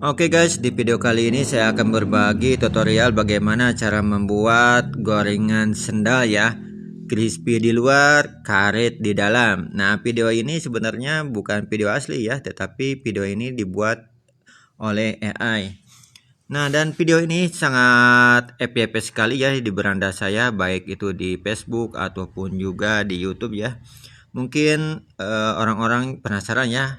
Oke guys, di video kali ini saya akan berbagi tutorial bagaimana cara membuat gorengan sendal ya. Crispy di luar, karet di dalam. Nah, video ini sebenarnya bukan video asli ya, tetapi video ini dibuat oleh AI. Nah, dan video ini sangat FYP sekali ya di beranda saya, baik itu di Facebook ataupun juga di YouTube ya. Mungkin orang-orang penasaran ya,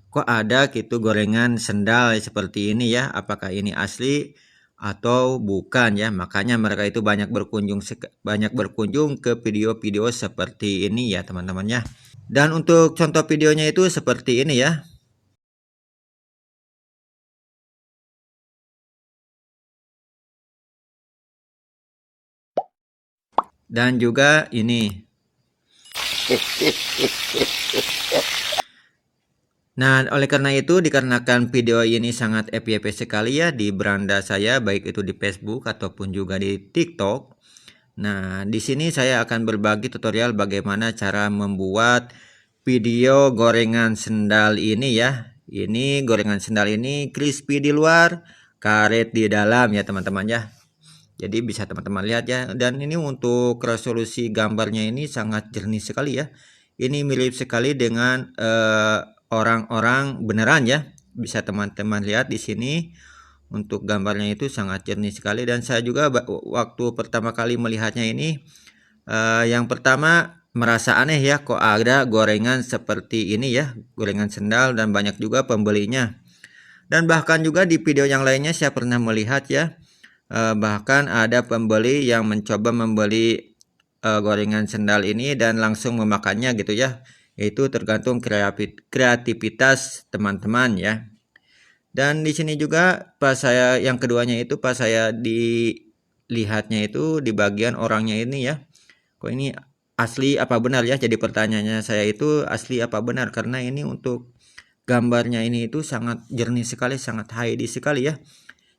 kok ada gitu gorengan sendal seperti ini ya, apakah ini asli atau bukan ya. Makanya mereka itu banyak berkunjung ke video-video seperti ini ya teman-teman ya. Dan untuk contoh videonya itu seperti ini ya. Dan juga ini. Nah, oleh karena itu, dikarenakan video ini sangat FYP sekali ya di beranda saya, baik itu di Facebook ataupun juga di TikTok. Nah, di sini saya akan berbagi tutorial bagaimana cara membuat video gorengan sendal ini ya. Ini gorengan sendal ini crispy di luar, karet di dalam ya teman-teman ya. Jadi bisa teman-teman lihat ya. Dan ini untuk resolusi gambarnya ini sangat jernih sekali ya. Ini mirip sekali dengan orang-orang beneran ya. Bisa teman-teman lihat di sini untuk gambarnya itu sangat jernih sekali. Dan saya juga waktu pertama kali melihatnya ini yang pertama merasa aneh ya, kok ada gorengan seperti ini ya, gorengan sendal, dan banyak juga pembelinya. Dan bahkan juga di video yang lainnya saya pernah melihat ya, bahkan ada pembeli yang mencoba membeli gorengan sendal ini dan langsung memakannya gitu ya. Itu tergantung kreativitas teman-teman ya. Dan di sini juga pas saya yang keduanya itu pas saya dilihatnya itu di bagian orangnya ini ya. Kok ini asli apa benar ya? Jadi pertanyaannya saya itu asli apa benar, karena ini untuk gambarnya ini itu sangat jernih sekali, sangat HD sekali ya.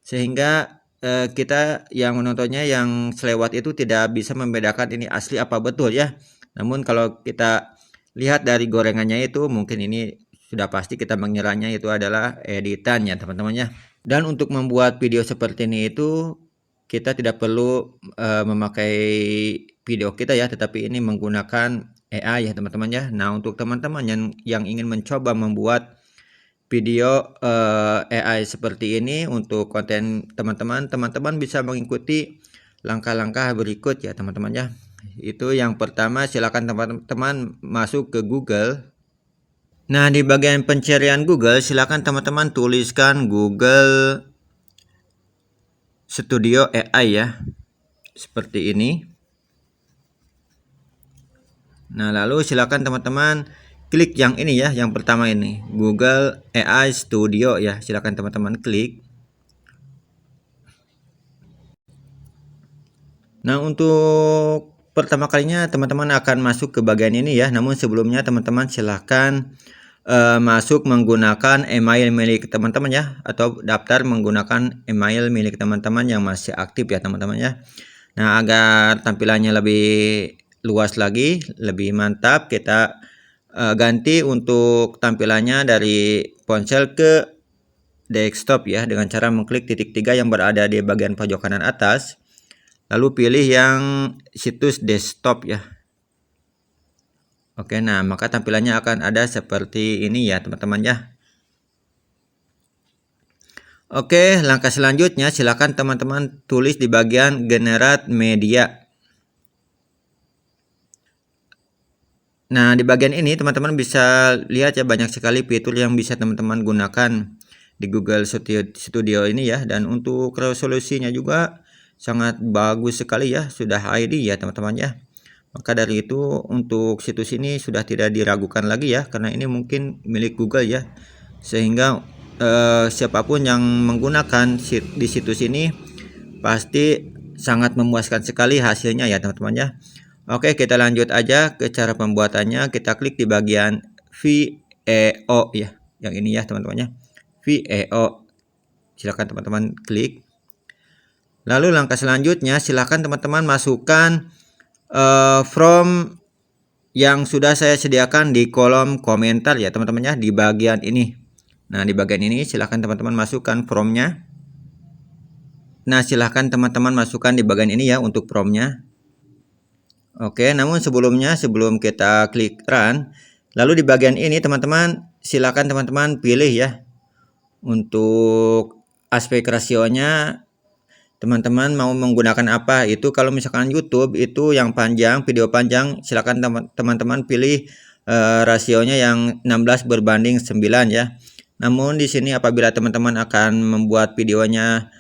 Sehingga kita yang menontonnya yang selewat itu tidak bisa membedakan ini asli apa betul ya. Namun kalau kita lihat dari gorengannya itu mungkin ini sudah pasti kita mengiranya itu adalah editan ya teman-teman ya. Dan untuk membuat video seperti ini itu kita tidak perlu memakai video kita ya, tetapi ini menggunakan AI ya teman-teman ya. Nah, untuk teman-teman yang ingin mencoba membuat video AI seperti ini untuk konten teman-teman bisa mengikuti langkah-langkah berikut ya teman-teman ya. Itu yang pertama, silakan teman-teman masuk ke Google. Nah, di bagian pencarian Google silakan teman-teman tuliskan Google Studio AI ya, seperti ini. Nah, lalu silakan teman-teman klik yang ini ya, yang pertama ini, Google AI Studio ya. Silakan teman-teman klik. Nah, untuk pertama kalinya teman-teman akan masuk ke bagian ini ya. Namun sebelumnya teman-teman silahkan masuk menggunakan email milik teman-teman ya, atau daftar menggunakan email milik teman-teman yang masih aktif ya teman-teman ya. Nah, agar tampilannya lebih luas lagi, lebih mantap, kita ganti untuk tampilannya dari ponsel ke desktop ya, dengan cara mengklik titik 3 yang berada di bagian pojok kanan atas. Lalu pilih yang situs desktop ya. Oke, nah maka tampilannya akan ada seperti ini ya teman-teman ya. Oke, langkah selanjutnya silakan teman-teman tulis di bagian generate media. Nah, di bagian ini teman-teman bisa lihat ya, banyak sekali fitur yang bisa teman-teman gunakan di Google Studio ini ya. Dan untuk resolusinya juga sangat bagus sekali ya, sudah HD ya teman-teman ya. Maka dari itu untuk situs ini sudah tidak diragukan lagi ya, karena ini mungkin milik Google ya. Sehingga siapapun yang menggunakan di situs ini pasti sangat memuaskan sekali hasilnya ya teman-teman ya. Oke, kita lanjut aja ke cara pembuatannya. Kita klik di bagian VEO ya, yang ini ya teman-teman ya, VEO. Silakan teman-teman klik. Lalu langkah selanjutnya silakan teman-teman masukkan from yang sudah saya sediakan di kolom komentar ya teman-teman ya, di bagian ini. Nah, di bagian ini silahkan teman-teman masukkan promnya. Nah, silahkan teman-teman masukkan di bagian ini ya untuk promnya. Oke, namun sebelum kita klik run, lalu di bagian ini teman-teman silakan teman-teman pilih ya untuk aspek rasionya. Teman-teman mau menggunakan apa? Itu kalau misalkan YouTube itu yang panjang, video panjang, silakan teman-teman pilih rasionya yang 16:9 ya. Namun di sini apabila teman-teman akan membuat videonya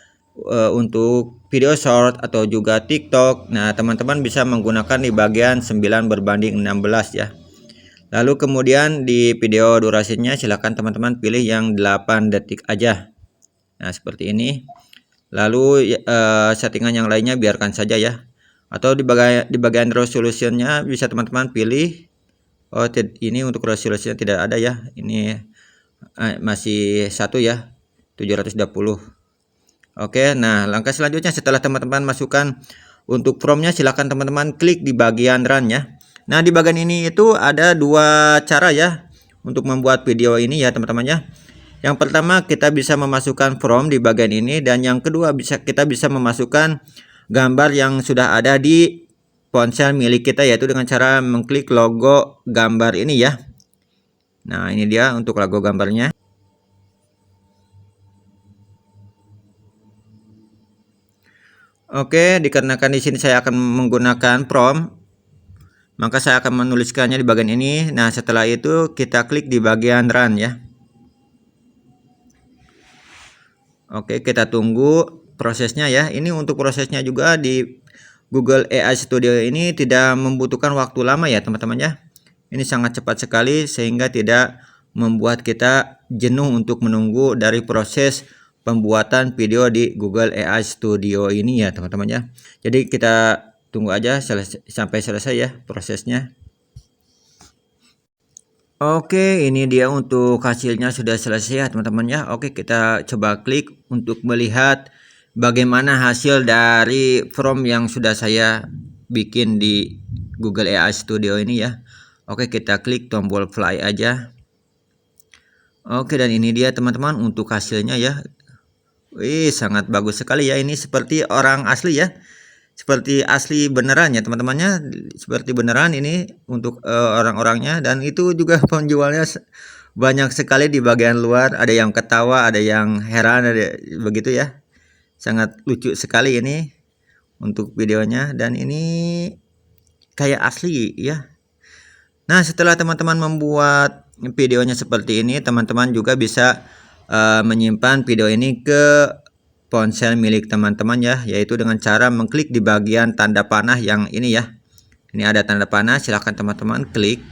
untuk video short atau juga TikTok, nah teman-teman bisa menggunakan di bagian 9:16 ya. Lalu kemudian di video durasinya silakan teman-teman pilih yang 8 detik aja. Nah, seperti ini. Lalu settingan yang lainnya biarkan saja ya. Atau di bagian resolutionnya bisa teman-teman pilih. Oh, ini untuk resolusinya tidak ada ya. Ini masih satu ya, 720. Oke, nah langkah selanjutnya setelah teman-teman masukkan untuk promnya, silakan teman-teman klik di bagian run ya. Nah, di bagian ini itu ada dua cara ya untuk membuat video ini ya teman-teman ya. Yang pertama kita bisa memasukkan prompt di bagian ini, dan yang kedua kita bisa memasukkan gambar yang sudah ada di ponsel milik kita, yaitu dengan cara mengklik logo gambar ini ya. Nah, ini dia untuk logo gambarnya. Oke, dikarenakan di sini saya akan menggunakan prompt, maka saya akan menuliskannya di bagian ini. Nah, setelah itu kita klik di bagian run ya. Oke, kita tunggu prosesnya ya. Ini untuk prosesnya juga di Google AI Studio ini tidak membutuhkan waktu lama ya teman-teman ya. Ini sangat cepat sekali sehingga tidak membuat kita jenuh untuk menunggu dari proses pembuatan video di Google AI Studio ini ya teman-teman ya. Jadi kita tunggu aja sampai selesai ya prosesnya. Oke, ini dia untuk hasilnya sudah selesai ya teman-teman ya. Oke, kita coba klik untuk melihat bagaimana hasil dari prompt yang sudah saya bikin di Google AI Studio ini ya. Oke, kita klik tombol play aja. Oke, dan ini dia teman-teman untuk hasilnya ya. Wih, sangat bagus sekali ya. Ini seperti orang asli ya. Seperti asli beneran ya teman-temannya, seperti beneran ini untuk orang-orangnya. Dan itu juga penjualnya banyak sekali di bagian luar, ada yang ketawa, ada yang heran, ada begitu ya. Sangat lucu sekali ini untuk videonya, dan ini kayak asli ya. Nah, setelah teman-teman membuat videonya seperti ini, teman-teman juga bisa menyimpan video ini ke ponsel milik teman-teman ya, yaitu dengan cara mengklik di bagian tanda panah yang ini ya. Ini ada tanda panah, silahkan teman-teman klik.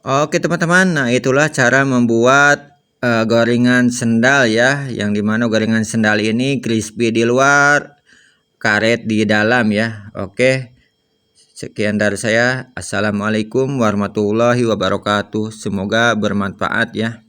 Oke teman-teman, nah itulah cara membuat gorengan sendal ya, yang dimana gorengan sendal ini crispy di luar, karet di dalam ya. Oke, sekian dari saya. Assalamualaikum warahmatullahi wabarakatuh. Semoga bermanfaat ya.